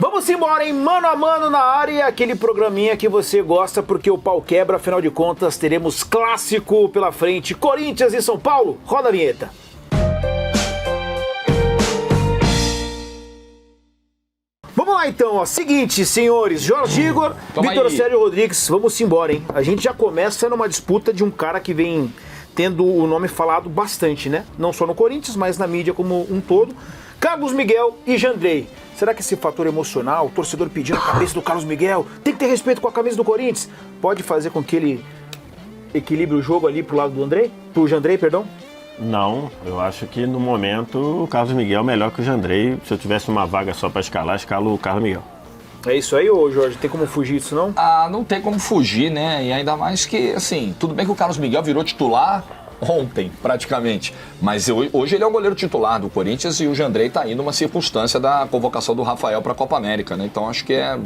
Vamos embora em Mano a Mano na área, aquele programinha que você gosta porque o pau quebra, afinal de contas teremos clássico pela frente, Corinthians e São Paulo. Roda a vinheta. Vamos lá então, ó. Seguinte, senhores, Jorge Igor, Vitor Sérgio Rodrigues, vamos embora, hein? A gente já começa numa disputa de um cara que vem tendo o nome falado bastante, né? Não só no Corinthians, mas na mídia como um todo. Carlos Miguel e Jandrei. Será que esse fator emocional, o torcedor pedindo a cabeça do Carlos Miguel, tem que ter respeito com a camisa do Corinthians, pode fazer com que ele equilibre o jogo ali pro lado do Andrei? Pro Jandrei, perdão? Não, eu acho que no momento o Carlos Miguel é melhor que o Jandrei. Se eu tivesse uma vaga só para escalar, escalo o Carlos Miguel. É isso aí, ô Jorge? Tem como fugir disso, não? Ah, não tem como fugir, né? E ainda mais que, assim, tudo bem que o Carlos Miguel virou titular ontem, praticamente. Mas hoje ele é o goleiro titular do Corinthians e o Jandrei tá indo numa circunstância da convocação do Rafael para a Copa América, né? Então acho que é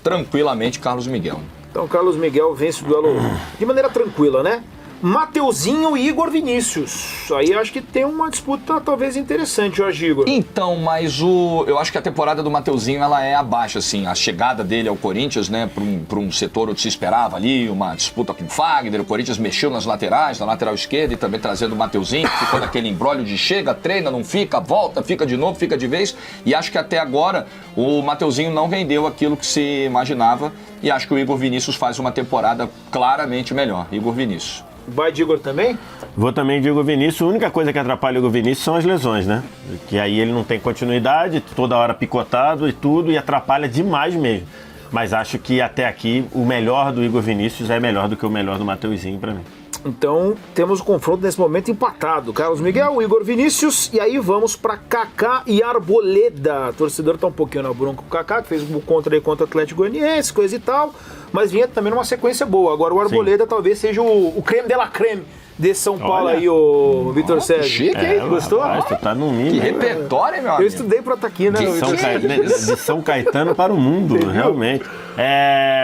tranquilamente Carlos Miguel. Então Carlos Miguel vence o duelo de maneira tranquila, né? Mateuzinho e Igor Vinícius. Aí acho que tem uma disputa talvez interessante, Jorge Igor. Então, mas eu acho que a temporada do Mateuzinho ela é abaixo, assim. A chegada dele ao Corinthians, né, para um setor onde se esperava ali, uma disputa com o Fagner. O Corinthians mexeu nas laterais, na lateral esquerda e também trazendo o Mateuzinho, que ficou naquele imbróglio de chega, treina, não fica, volta, fica de novo, fica de vez. E acho que até agora o Mateuzinho não rendeu aquilo que se imaginava. E acho que o Igor Vinícius faz uma temporada claramente melhor. Igor Vinícius. Vai de Igor também? Vou também de Igor Vinícius. A única coisa que atrapalha o Igor Vinícius são as lesões, né? Que aí ele não tem continuidade, toda hora picotado e tudo, e atrapalha demais mesmo. Mas acho que até aqui o melhor do Igor Vinícius é melhor do que o melhor do Mateuzinho pra mim. Então temos o confronto nesse momento empatado. Carlos Miguel, Igor Vinícius, e aí vamos pra Kaká e Arboleda. O torcedor tá um pouquinho na bronca com o Kaká, que fez um contra aí contra o Atlético Goianiense, coisa e tal, mas vinha também numa sequência boa. Agora o Arboleda talvez seja o creme de la creme desse São Paulo. Olha aí, o Vitor Sérgio. Chique, hein? Gostou? Você tá no nível. Que repertório, hein, meu amigo? Eu estudei pro Ataquinho, né? De São Caetano para o mundo, realmente.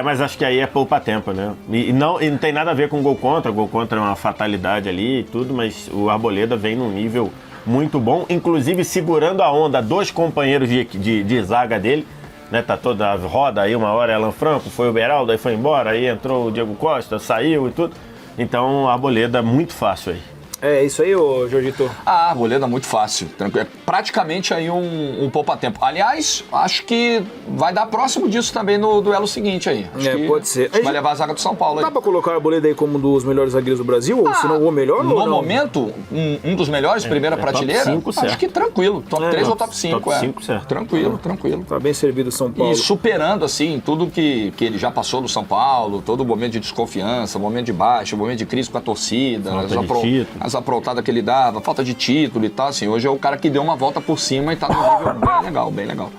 Mas acho que aí é poupa tempo, né? E não tem nada a ver com gol contra. Gol contra é uma fatalidade ali e tudo, mas o Arboleda vem num nível muito bom, inclusive segurando a onda dos companheiros de zaga dele. Né, tá toda a roda aí, uma hora é Alan Franco, foi o Beraldo, aí foi embora, aí entrou o Diego Costa, saiu e tudo. Então, a Arboleda muito fácil aí. É isso aí, ô Jorgito? Ah, Arboleda muito fácil. É praticamente aí um poupa-tempo. Aliás, acho que vai dar próximo disso também no duelo seguinte aí. Acho que pode ser. Vai levar a zaga do São Paulo aí. Dá pra colocar a Arboleda aí como um dos melhores zagueiros do Brasil? Ou se não o melhor? No ou não? momento, um dos melhores, primeira prateleira. Top 5, acho certo. que tranquilo. Top 3 ou top 5. Top 5, certo. Tranquilo. Tá bem servido o São Paulo. E superando, assim, tudo que ele já passou no São Paulo, todo o momento de desconfiança, momento de baixa, momento de crise com a torcida, as aprontadas que ele dava, falta de título e tal, assim, hoje é o cara que deu uma volta por cima e tá num nível bem legal.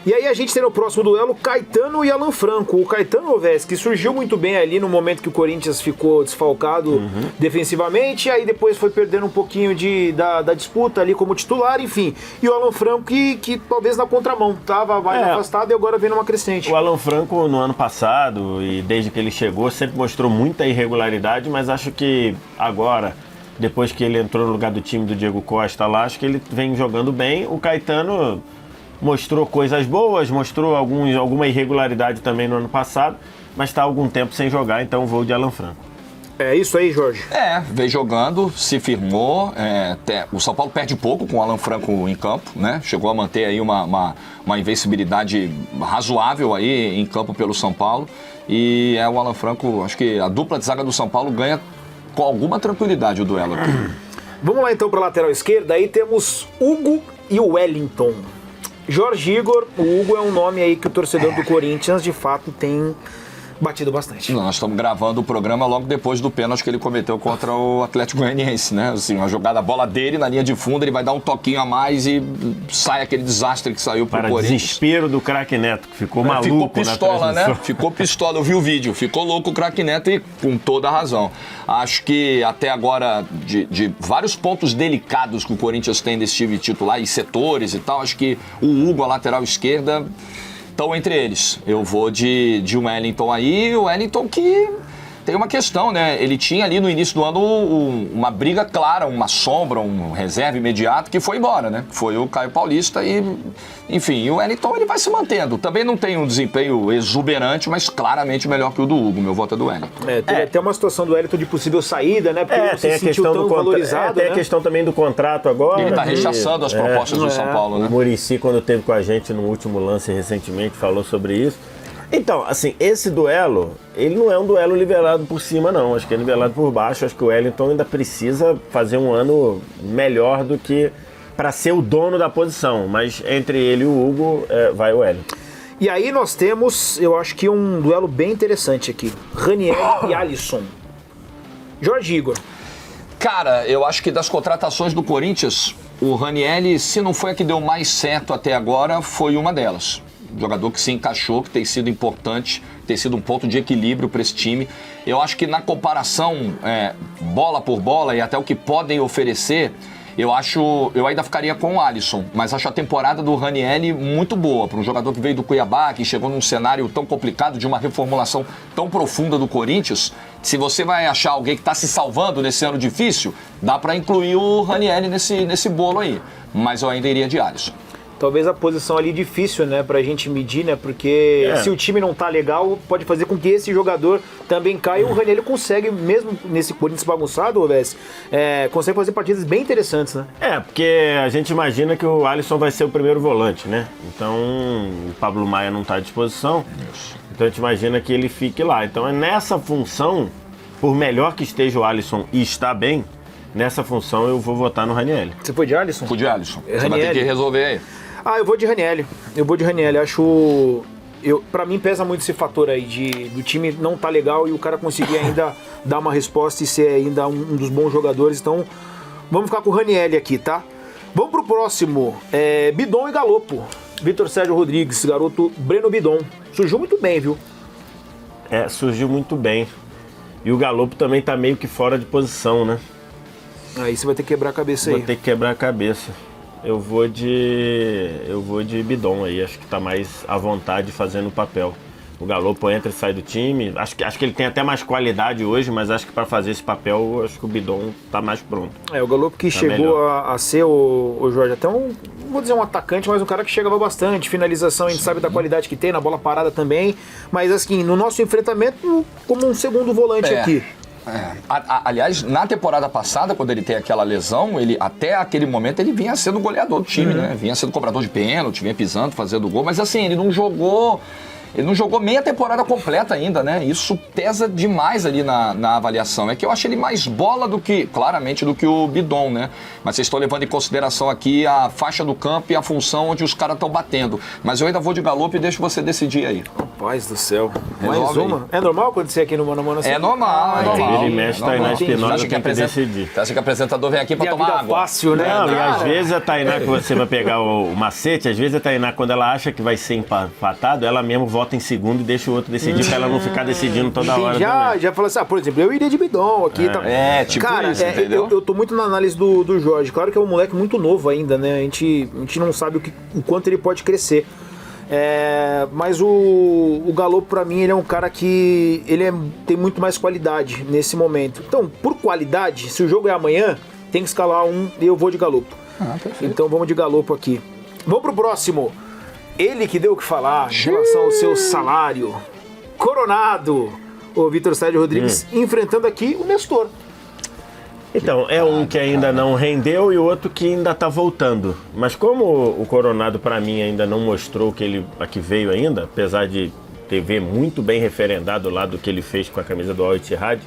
E aí a gente tem no próximo duelo Caetano e Alan Franco. O Caetano, Vés, que surgiu muito bem ali no momento que o Corinthians ficou desfalcado defensivamente, aí depois foi perdendo um pouquinho da disputa ali como titular, enfim. E o Alan Franco que talvez na contramão, tava mais afastado e agora vem numa crescente. O Alan Franco no ano passado e desde que ele chegou sempre mostrou muita irregularidade, mas acho que agora, depois que ele entrou no lugar do time do Diego Costa lá, acho que ele vem jogando bem. O Caetano mostrou coisas boas, mostrou alguma irregularidade também no ano passado, mas está há algum tempo sem jogar, então vou de Alan Franco. É isso aí, Jorge. Veio jogando, se firmou. O São Paulo perde pouco com o Alan Franco em campo, né? Chegou a manter aí uma invencibilidade razoável aí em campo pelo São Paulo. E o Alan Franco, acho que a dupla de zaga do São Paulo ganha com alguma tranquilidade o duelo aqui. Vamos lá então para a lateral esquerda, aí temos Hugo e o Wellington. Jorge Igor, o Hugo é um nome aí que o torcedor do Corinthians de fato tem batido bastante. Nós estamos gravando o programa logo depois do pênalti que ele cometeu contra o Atlético Goianiense, né? Assim, uma jogada, a bola dele na linha de fundo, ele vai dar um toquinho a mais e sai aquele desastre que saiu pro Corinthians. Desespero do craque Neto, que ficou maluco. Ficou pistola, né? Ficou pistola, eu vi o vídeo. Ficou louco o craque Neto e com toda a razão. Acho que até agora, de vários pontos delicados que o Corinthians tem desse time titular e setores e tal, acho que o Hugo, a lateral esquerda, estão entre eles. Eu vou de Wellington aí, o Wellington que tem uma questão, né? Ele tinha ali no início do ano uma briga clara, uma sombra, um reserva imediato que foi embora, né? Foi o Caio Paulista e, enfim, o Wellington ele vai se mantendo. Também não tem um desempenho exuberante, mas claramente melhor que o do Hugo. Meu voto é do Wellington. Tem até uma situação do Wellington de possível saída, né? Porque ele não tem se a sentiu questão tão do valorizado, tem né? a questão também do contrato agora. Ele tá rechaçando as propostas do São Paulo, né? O Muricy, quando esteve com a gente no último lance recentemente, falou sobre isso. Então, assim, esse duelo, ele não é um duelo nivelado por cima, não. Acho que é nivelado por baixo. Acho que o Wellington ainda precisa fazer um ano melhor do que para ser o dono da posição. Mas entre ele e o Hugo, vai o Wellington. E aí nós temos, eu acho que um duelo bem interessante aqui. Ranieri e Alisson. Jorge Igor. Cara, eu acho que das contratações do Corinthians, o Ranieri, se não foi a que deu mais certo até agora, foi uma delas. Jogador que se encaixou, que tem sido importante, tem sido um ponto de equilíbrio para esse time. Eu acho que na comparação bola por bola e até o que podem oferecer, eu ainda ficaria com o Alisson, mas acho a temporada do Ranieri muito boa para um jogador que veio do Cuiabá, que chegou num cenário tão complicado, de uma reformulação tão profunda do Corinthians. Se você vai achar alguém que está se salvando nesse ano difícil, dá para incluir o Ranieri nesse bolo aí, mas eu ainda iria de Alisson. Talvez a posição ali difícil, né, pra gente medir, né, porque se o time não tá legal, pode fazer com que esse jogador também caia. E o Ranieri consegue, mesmo nesse Corinthians bagunçado, Ovés, consegue fazer partidas bem interessantes, né? Porque a gente imagina que o Alisson vai ser o primeiro volante, né? Então, o Pablo Maia não tá à disposição, então a gente imagina que ele fique lá. Então, é nessa função, por melhor que esteja o Alisson e está bem, nessa função eu vou votar no Ranieri. Você foi de Alisson? Fui de Alisson. Você vai ter que resolver aí. Eu vou de Ranieri. Pra mim pesa muito esse fator aí do time não tá legal e o cara conseguir ainda dar uma resposta e ser ainda um dos bons jogadores. Então, vamos ficar com o Ranieri aqui, tá? Vamos pro próximo. Bidon e Galopo. Vitor Sérgio Rodrigues, garoto Breno Bidon. Surgiu muito bem, viu? Surgiu muito bem. E o Galopo também tá meio que fora de posição, né? Aí você vai ter que quebrar a cabeça aí. Vou ter que quebrar a cabeça. Eu vou de Bidon aí, acho que tá mais à vontade fazendo o papel. O Galopo entra e sai do time, acho que ele tem até mais qualidade hoje, mas acho que para fazer esse papel, acho que o Bidon tá mais pronto. O Galopo que chegou a ser o Jorge, até não vou dizer um atacante, mas um cara que chegava bastante, finalização, a gente sabe da qualidade que tem, na bola parada também, mas assim, no nosso enfrentamento, como um segundo volante aqui. Aliás, na temporada passada, quando ele tem aquela lesão, ele até aquele momento ele vinha sendo goleador do time, né? Vinha sendo cobrador de pênalti, vinha pisando, fazendo gol, mas assim, ele não jogou meia temporada completa ainda, né? Isso pesa demais ali na avaliação. É que eu acho ele mais bola claramente do que o Bidon, né? Mas vocês estão levando em consideração aqui a faixa do campo e a função onde os caras estão batendo. Mas eu ainda vou de Galopo e deixo você decidir aí. Rapaz do céu. Resolve mais uma. Aí. É normal acontecer aqui no Mano a Mano assim? É normal. Ele mexe, Tainá Espinosa tem que decidir. Você acha que o apresentador vem aqui pra tomar água? Fácil, né? Não, e às vezes a Tainá, que você vai pegar o macete, às vezes a Tainá, quando ela acha que vai ser empatado, ela mesmo vota em segundo e deixa o outro decidir pra ela não ficar decidindo toda hora. Já falou assim, por exemplo, eu iria de Bidon aqui. Tipo cara, isso, entendeu? Eu tô muito na análise do Jorge. Claro que é um moleque muito novo ainda, né? A gente não sabe o quanto ele pode crescer. Mas o Galopo, pra mim, ele é um cara que tem muito mais qualidade nesse momento. Então, por qualidade, se o jogo é amanhã, tem que escalar um e eu vou de Galopo. Então vamos de Galopo aqui. Vamos pro próximo. Ele que deu o que falar em relação ao seu salário. Coronado. O Vitor Sérgio Rodrigues enfrentando aqui o Nestor. Então, é um que ainda não rendeu e o outro que ainda tá voltando. Mas como o Coronado, pra mim, ainda não mostrou que ele aqui veio ainda, apesar de ver muito bem referendado lá do que ele fez com a camisa do Al Ittihad,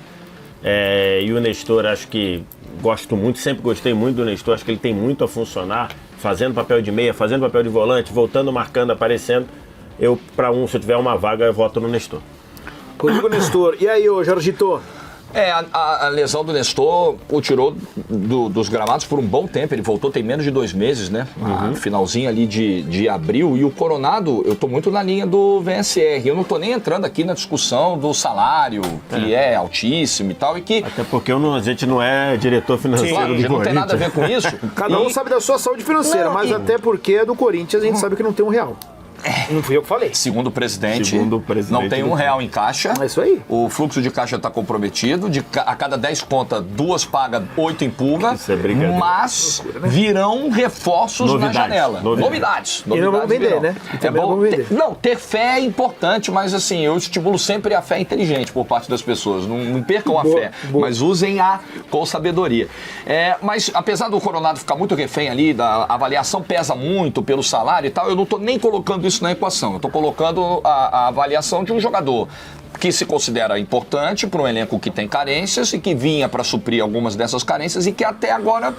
e o Nestor, acho que gosto muito, sempre gostei muito do Nestor, acho que ele tem muito a funcionar, fazendo papel de meia, fazendo papel de volante, voltando, marcando, aparecendo. Se eu tiver uma vaga, eu voto no Nestor. Comigo, Nestor. E aí, ô Jorgito? A lesão do Nestor o tirou dos gramados por um bom tempo. Ele voltou tem menos de 2 meses, né? Finalzinho ali de abril. E o Coronado, eu tô muito na linha do VSR. Eu não tô nem entrando aqui na discussão do salário, que é altíssimo e tal. Até porque a gente não é diretor financeiro do Corinthians. Não tem nada a ver com isso. Cada um sabe da sua saúde financeira, mas até porque é do Corinthians a gente sabe que não tem um real. Não fui eu que falei. Segundo o presidente, do não tem R$1 em caixa. É isso aí. O fluxo de caixa está comprometido. A cada 10 contas, 2 paga, 8 empurra. Isso é brincadeira. Mas virão reforços na janela. Novidades. E não vamos vender, virão. né? E É também não bom vamos vender. não, ter fé é importante, mas assim, eu estimulo sempre a fé inteligente por parte das pessoas. Não percam a fé, mas usem-a com sabedoria. Mas apesar do Coronado ficar muito refém ali, da avaliação pesa muito pelo salário e tal, eu não estou nem colocando isso na equação. Eu estou colocando a avaliação de um jogador que se considera importante para um elenco que tem carências e que vinha para suprir algumas dessas carências e que até agora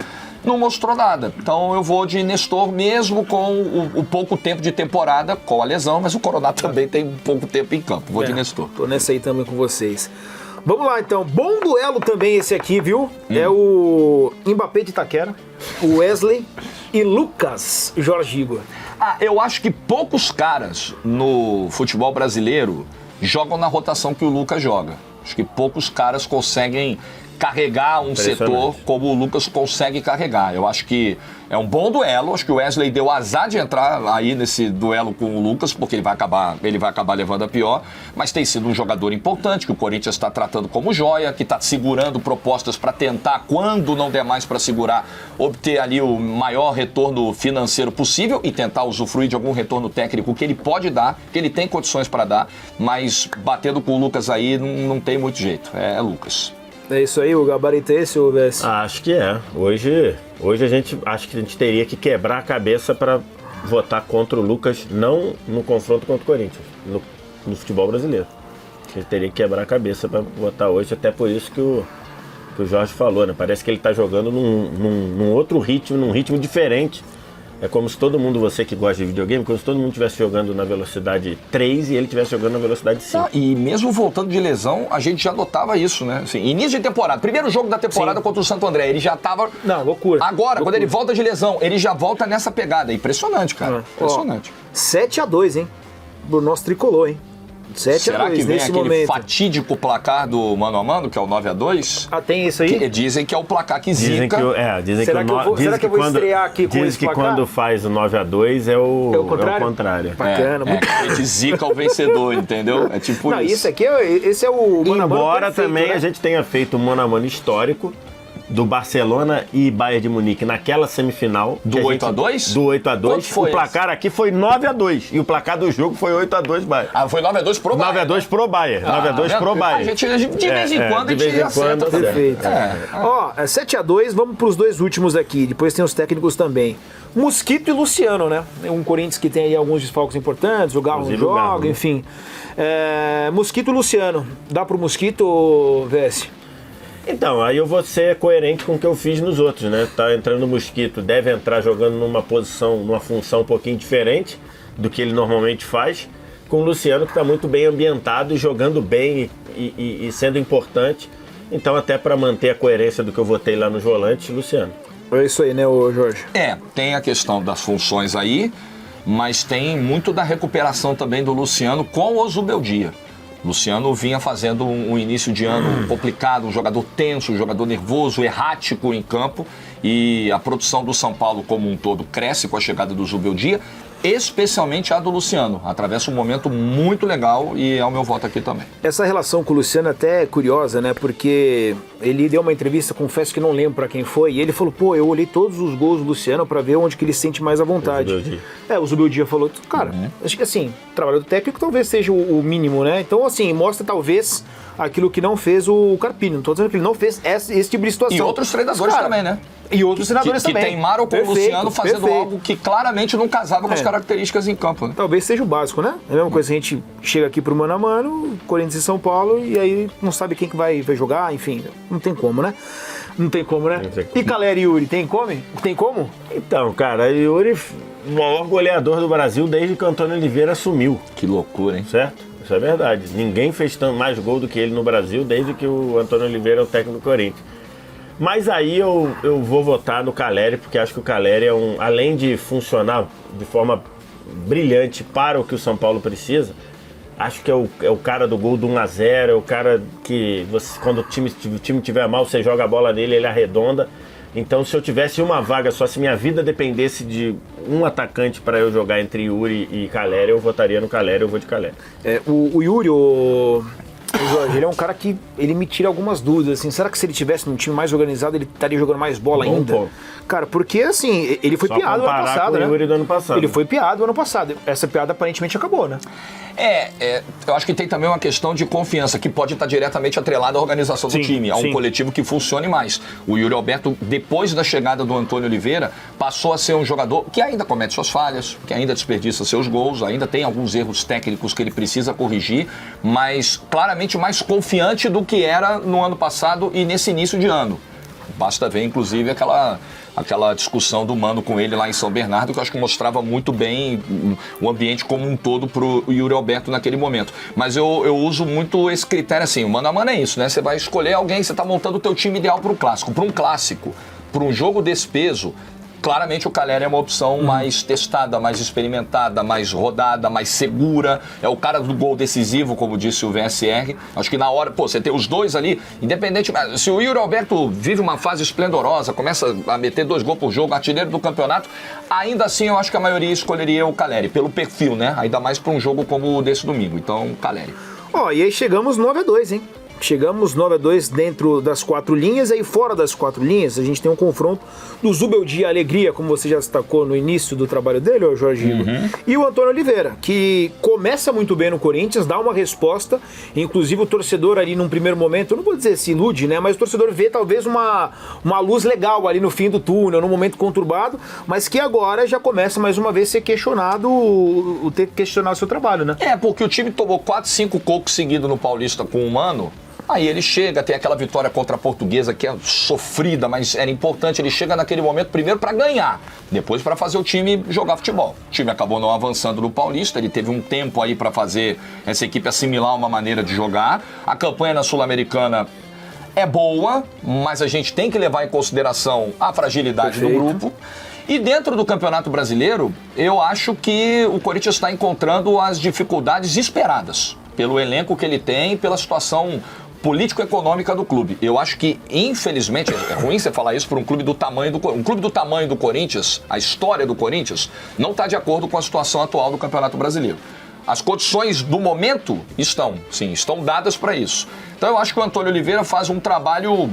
não mostrou nada. Então eu vou de Nestor mesmo com o pouco tempo de temporada, com a lesão, mas o Coronado também tem pouco tempo em campo. Vou de Nestor. Tô nessa aí também com vocês. Vamos lá então, bom duelo também esse aqui, viu? É o Mbappé de Itaquera, o Wesley e Lucas Jorge Igor. Eu acho que poucos caras no futebol brasileiro jogam na rotação que o Lucas joga. Acho que poucos caras conseguem carregar um setor como o Lucas consegue carregar. Eu acho que é um bom duelo. Acho que o Wesley deu azar de entrar aí nesse duelo com o Lucas, porque ele vai acabar levando a pior. Mas tem sido um jogador importante, que o Corinthians está tratando como joia, que está segurando propostas para tentar, quando não der mais para segurar, obter ali o maior retorno financeiro possível e tentar usufruir de algum retorno técnico que ele pode dar, que ele tem condições para dar, mas batendo com o Lucas aí não tem muito jeito. É Lucas. É isso aí, o gabarito é esse, ô Vess? Acho que é. Hoje acho que a gente teria que quebrar a cabeça para votar contra o Lucas, não no confronto contra o Corinthians, no futebol brasileiro. A gente teria que quebrar a cabeça para votar hoje, até por isso que o Jorge falou, né? Parece que ele está jogando num outro ritmo, num ritmo diferente. É como se todo mundo, você que gosta de videogame, como se todo mundo estivesse jogando na velocidade 3 e ele estivesse jogando na velocidade 5. E mesmo voltando de lesão, a gente já notava isso, né? Assim, início de temporada, primeiro jogo da temporada contra o Santo André, ele já tava... Não, loucura. Agora, quando ele volta de lesão, ele já volta nessa pegada. Impressionante, cara. Impressionante. 7-2, hein? Do nosso tricolor, hein? 7-2 Será que vem nesse aquele momento. fatídico placar do mano a mano, que é o 9-2? Tem isso aí? Que dizem que é o placar que zica. Será que eu vou estrear aqui com esse que placar? quando faz o 9-2 é o contrário. Bacana, muito A gente zica o vencedor, entendeu? É tipo Não, isso. isso aqui, esse é o mano a mano Embora perfeito, também né? a gente tenha feito um mano a mano histórico do Barcelona e Bayern de Munique naquela semifinal. Do 8-2? Do 8-2. Quanto foi O placar aqui foi 9-2 e o placar do jogo foi 8-2 Bayern. Foi 9-2 pro Bayern. 9-2 pro Bayern. 9-2 pro Bayern. A gente, de vez em quando, de vez em quando, Perfeito. Ó, 7-2, vamos pros dois últimos aqui. Depois tem os técnicos também. Mosquito e Luciano, né? Um Corinthians que tem aí alguns desfalques importantes, o Galo não joga, né? enfim. Mosquito e Luciano. Dá pro Mosquito, VS? Então, aí eu vou ser coerente com o que eu fiz nos outros, né? Tá entrando o Mosquito, deve entrar jogando numa função um pouquinho diferente do que ele normalmente faz, com o Luciano que está muito bem ambientado e jogando bem e sendo importante. Então, até para manter a coerência do que eu votei lá nos volantes, Luciano. É isso aí, né, Jorge? Tem a questão das funções aí, mas tem muito da recuperação também do Luciano com o Zubeldia. Luciano vinha fazendo um início de ano complicado, um jogador tenso, um jogador nervoso, errático em campo, e a produção do São Paulo como um todo cresce com a chegada do Zubeldia, especialmente a do Luciano. Atravessa um momento muito legal e é o meu voto aqui também. Essa relação com o Luciano até é curiosa, né? Porque ele deu uma entrevista, confesso que não lembro pra quem foi, e ele falou, eu olhei todos os gols do Luciano pra ver onde que ele se sente mais à vontade. O Zubeldia falou, cara, acho que assim, o trabalho do técnico talvez seja o mínimo, né? Então, assim, mostra talvez aquilo que não fez o Carpini. Não tô dizendo que ele não fez esse tipo de situação. E outros treinadores também, né? E outros treinadores que também. Que teimaram com o Luciano fazendo algo que claramente não casava com as características em campo. Né? Talvez seja o básico, né? É a mesma coisa, a gente chega aqui pro mano a mano, Corinthians e São Paulo, e aí não sabe quem que vai jogar, enfim, não tem como, né? Não tem como, né? E Caleri e Yuri, tem como? Então, cara, Yuri, o maior goleador do Brasil desde que o Antônio Oliveira assumiu. Que loucura, hein? Certo? Isso é verdade. Ninguém fez mais gol do que ele no Brasil desde que o Antônio Oliveira é o técnico do Corinthians. Mas aí eu vou votar no Caleri, porque acho que o Caleri é além de funcionar de forma brilhante para o que o São Paulo precisa, acho que é o cara do gol do 1-0, é o cara que quando o time tiver mal, você joga a bola nele, ele arredonda. Então, se eu tivesse uma vaga só, se minha vida dependesse de um atacante para eu jogar entre Yuri e Calleri, eu votaria no Calleri, eu vou de Calleri. O Yuri, o Jorge, ele é um cara que ele me tira algumas dúvidas, assim, será que se ele tivesse num time mais organizado, ele estaria jogando mais bola Bom ainda? ponto. Cara, porque assim, ele foi Só piado ano comparar passado, com né? o Yuri do ano passado. Ele foi piado ano passado. Essa piada aparentemente acabou, né? Eu acho que tem também uma questão de confiança que pode estar diretamente atrelada à organização Sim, do time, a um sim. coletivo que funcione mais. O Yuri Alberto, depois da chegada do Antônio Oliveira, passou a ser um jogador que ainda comete suas falhas, que ainda desperdiça seus gols, ainda tem alguns erros técnicos que ele precisa corrigir, mas claramente mais confiante do que era no ano passado e nesse início de ano. Basta ver, inclusive, aquela discussão do Mano com ele lá em São Bernardo, que eu acho que mostrava muito bem o ambiente como um todo pro Yuri Alberto naquele momento. Mas eu uso muito esse critério assim, o mano a mano é isso, né? Você vai escolher alguém, você tá montando o teu time ideal para um clássico. Para um clássico, para um jogo desse peso, claramente o Calleri é uma opção mais testada, mais experimentada, mais rodada, mais segura. É o cara do gol decisivo, como disse o VSR. Acho que na hora, você tem os dois ali, independente. Se o Yuri Alberto vive uma fase esplendorosa, começa a meter 2 gols por jogo, artilheiro do campeonato, ainda assim eu acho que a maioria escolheria o Calleri, pelo perfil, né? Ainda mais para um jogo como o desse domingo. Então, Calleri. E aí chegamos 9-2, hein? Chegamos 9-2 dentro das 4 linhas, aí fora das 4 linhas a gente tem um confronto do Zubeldia Alegria, como você já destacou no início do trabalho dele, o Jorge Igor, e o Antônio Oliveira, que começa muito bem no Corinthians, dá uma resposta, inclusive o torcedor ali num primeiro momento, eu não vou dizer se ilude, né, mas o torcedor vê talvez uma luz legal ali no fim do túnel, num momento conturbado, mas que agora já começa mais uma vez a ser questionado, ter que questionar o seu trabalho, né? Porque o time tomou 4, 5 cocos seguidos no Paulista com o Mano. Aí ele chega, tem aquela vitória contra a Portuguesa que é sofrida, mas era importante. Ele chega naquele momento primeiro para ganhar, depois para fazer o time jogar futebol. O time acabou não avançando no Paulista, ele teve um tempo aí para fazer essa equipe assimilar uma maneira de jogar. A campanha na Sul-Americana é boa, mas a gente tem que levar em consideração a fragilidade do grupo. E dentro do Campeonato Brasileiro, eu acho que o Corinthians está encontrando as dificuldades esperadas pelo elenco que ele tem, pela situação político-econômica do clube. Eu acho que, infelizmente, é ruim você falar isso para um clube do tamanho do Corinthians, a história do Corinthians, não está de acordo com a situação atual do Campeonato Brasileiro. As condições do momento estão dadas para isso. Então eu acho que o Antônio Oliveira faz um trabalho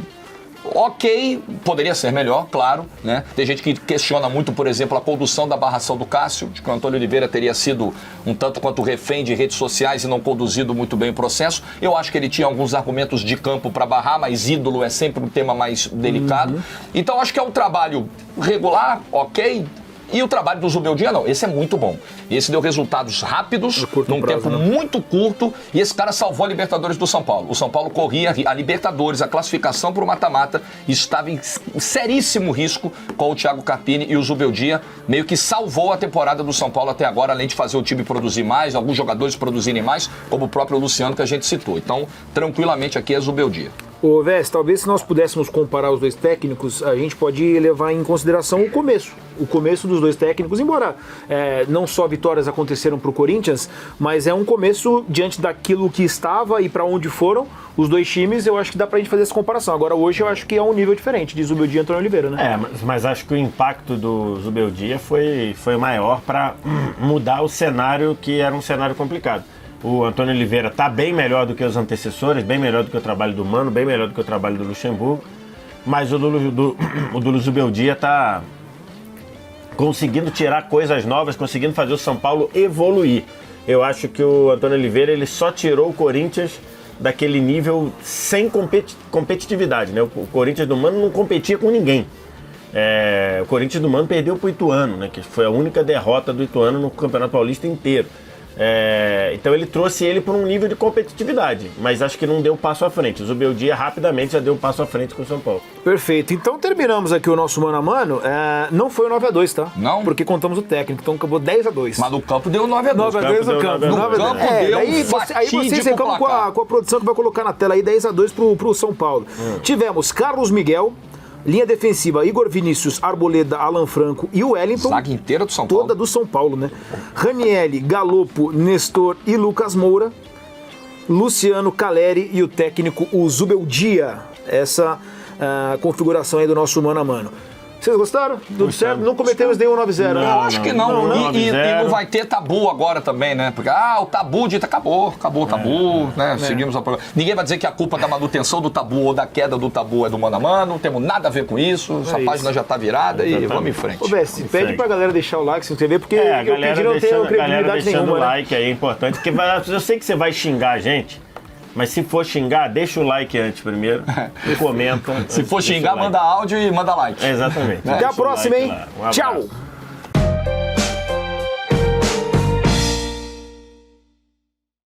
ok, poderia ser melhor, claro, né? Tem gente que questiona muito, por exemplo, a condução da barração do Cássio, de que o Antônio Oliveira teria sido um tanto quanto refém de redes sociais e não conduzido muito bem o processo. Eu acho que ele tinha alguns argumentos de campo para barrar, mas ídolo é sempre um tema mais delicado. Então acho que é um trabalho regular, ok. E o trabalho do Zubeldia, não. Esse é muito bom. Esse deu resultados rápidos, num tempo muito curto, e esse cara salvou a Libertadores do São Paulo. O São Paulo corria a Libertadores, a classificação para o mata-mata, estava em seríssimo risco com o Thiago Carpini, e o Zubeldia meio que salvou a temporada do São Paulo até agora, além de fazer o time produzir mais, alguns jogadores produzirem mais, como o próprio Luciano que a gente citou. Então, tranquilamente aqui é Zubeldia. Ô, Vés, talvez se nós pudéssemos comparar os dois técnicos, a gente pode levar em consideração o começo dos dois técnicos, embora não só vitórias aconteceram para o Corinthians, mas é um começo diante daquilo que estava e para onde foram os dois times. Eu acho que dá pra gente fazer essa comparação. Agora hoje eu acho que é um nível diferente de Zubeldia e Antônio Oliveira, né? Mas acho que o impacto do Zubeldia foi maior para mudar o cenário, que era um cenário complicado. O Antônio Oliveira está bem melhor do que os antecessores, bem melhor do que o trabalho do Mano, bem melhor do que o trabalho do Luxemburgo, mas o do Zubeldia está conseguindo tirar coisas novas, conseguindo fazer o São Paulo evoluir. Eu acho que o Antônio Oliveira ele só tirou o Corinthians daquele nível sem competitividade, né? O Corinthians do Mano não competia com ninguém. O Corinthians do Mano perdeu para o Ituano, né? Que foi a única derrota do Ituano no Campeonato Paulista inteiro. Então ele trouxe ele para um nível de competitividade, mas acho que não deu passo à frente. O Zubeldia rapidamente já deu passo à frente com o São Paulo. Perfeito, então terminamos aqui o nosso mano a mano. Não foi o 9-2, tá? Não? Porque contamos o técnico, então acabou 10-2. Mas no campo deu 9-2. 9-2 no campo. No campo deu aí vocês reclamam com a produção que vai colocar na tela aí 10-2 pro São Paulo. Tivemos Carlos Miguel, linha defensiva, Igor Vinícius, Arboleda, Alan Franco e o Wellington. Zaga inteira do São Paulo. Toda do São Paulo, né? Ranieri, Galopo, Nestor e Lucas Moura. Luciano, Calleri e o técnico, o Zubeldia. Essa a configuração aí do nosso mano a mano. Vocês gostaram? Tudo certo? Não cometemos nenhum 9-0, né? Eu acho que não. E 9-0. não vai ter tabu agora também, né? Porque, o tabu dita acabou o tabu, né? Seguimos a programa. Ninguém vai dizer que a culpa da manutenção do tabu ou da queda do tabu é do mano a mano, não temos nada a ver com isso, essa página já tá virada e vamos em frente. Ô, Bessi, pede pra galera deixar o like, se inscrever, porque a eu galera pedi não ter deixando credibilidade o nenhuma, né? like aí é importante, porque eu sei que você vai xingar a gente, mas se for xingar, deixa o like antes primeiro e comenta. Se for xingar, Deixa o like. manda áudio e manda like. Exatamente. Até a Deixa o próxima, like hein? lá. Um abraço. Tchau!